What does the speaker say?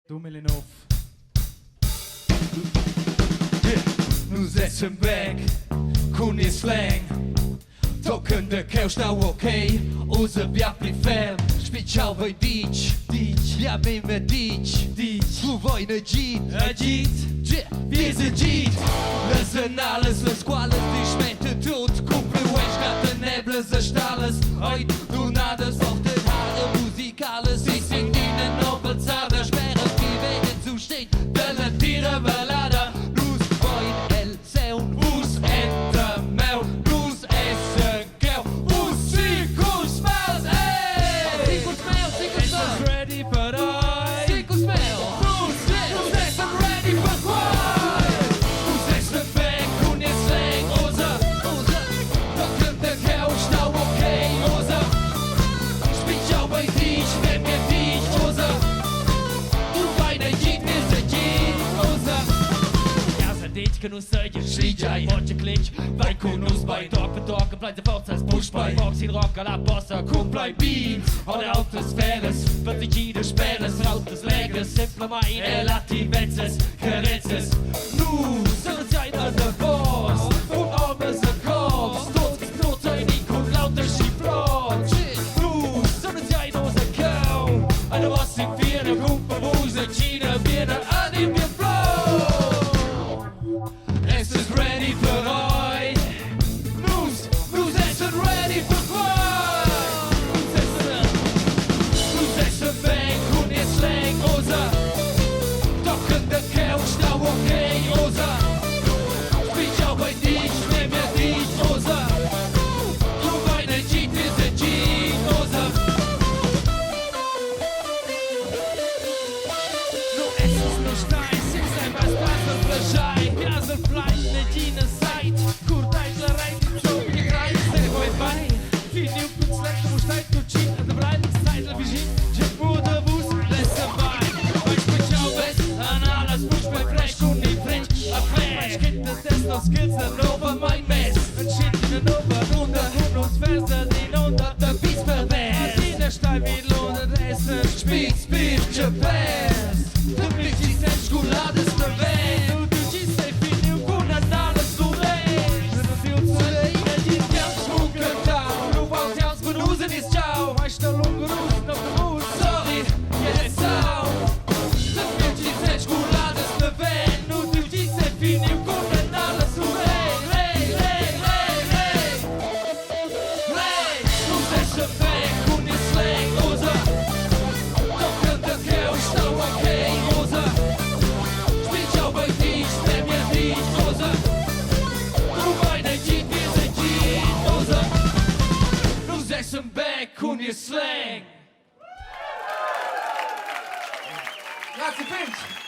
Du Milinov. Nu zesem back, kun je slang. Token de keus nou oké, onze biapli film. Speciaal dić, ja mimo dić. Tu wojnę dzit, wiedzę dzit. Lezen alles, les quales die schmette tot. Kumpelwesch gaat de neble ze stales. Heute du nades, auf den Haare musikales. Ich sing die Nobelzahl, schwere die Wege zu stehen. Delle Tiere Ballade, blues, void, el, sound, blues, enter, mel, blues, essen, gel, blues, circus, smells, ey! Circus Mel, Circus Mel. Ready for die. Circus Mel. Blues, essen, ready for quiet. Blues, essen, weg, kun je slang, oze. Da kommt der Couch, nou okay, oze. Speciaal bij dich, wenn wir dich, oze. Du weine jit, wir sind jit, oze. Ja, se dit kan ons zeggen. CJ. Wat je klitsch. Wij kunnen ons bij dag per dag. En blijft de valt als push bij. Box in rock, à la bossa. Kom blij beat. Alle autos feres. Wird sich jeder sperres. Rautes leges. Simple maar in relativ wetzes. Geretzes. Nu, zullen zij naar de boss. Und alles er kommt. Tot zijn die kon lauter schifrot. Nu, zullen zij naar de kou. En er was in vierde groepen woezen. China, binnen aan in weer flow. Es ist ready for heute. Nus essen ready for quiet. Nus essen weg und ihr slang, oza. Doch in der Couch, now okay, oza. Speciaal bei dich, nehm mir dich, oza. Du meine Jeep, wir sind Jeep, oza. Nu es ist nur Stein. Six ein was das für Flaschei. Ja, so vielleicht ne Gine Zeit. Kurteisler rein, die Show, die Kreis. Der bei bei. Viel new Kunstler, du musst halt gut cheat. Und der Breitungszeitel wie Jeep. Jeep wurde Bus. Lässt dabei. Weil Special Best. An alles Busch bei Fresh. Und die French. A Flash. Kind des Testo Skills. Dann over mein Mess. Und shit in den Over. Runter. Und uns Verse. Den unter der Beats pervers. In der Stall wie Lohne. Essen. Speed, Japan. Du bist die Schokolade, ist der Welt. Du ci sei finito con Natale su lei. Die Schmucke da. Du baust aus von Husen ist ciao. Weißt du, Lungenrufen auf dem Hut. Sorry, jetzt auch. Du bist die Schokolade, ist der Welt. Du ci sei finito con Natale su lei. Du bist der Weg und ihr Slang, Osa. Doch in der Couch, now okay, Osa. Speciaal bei dich, nehm mir dich, Osa. Du meine Jeep, wir sind Jeep, Osa. Du sagst im Back und ihr Slang. Grazie, Finch.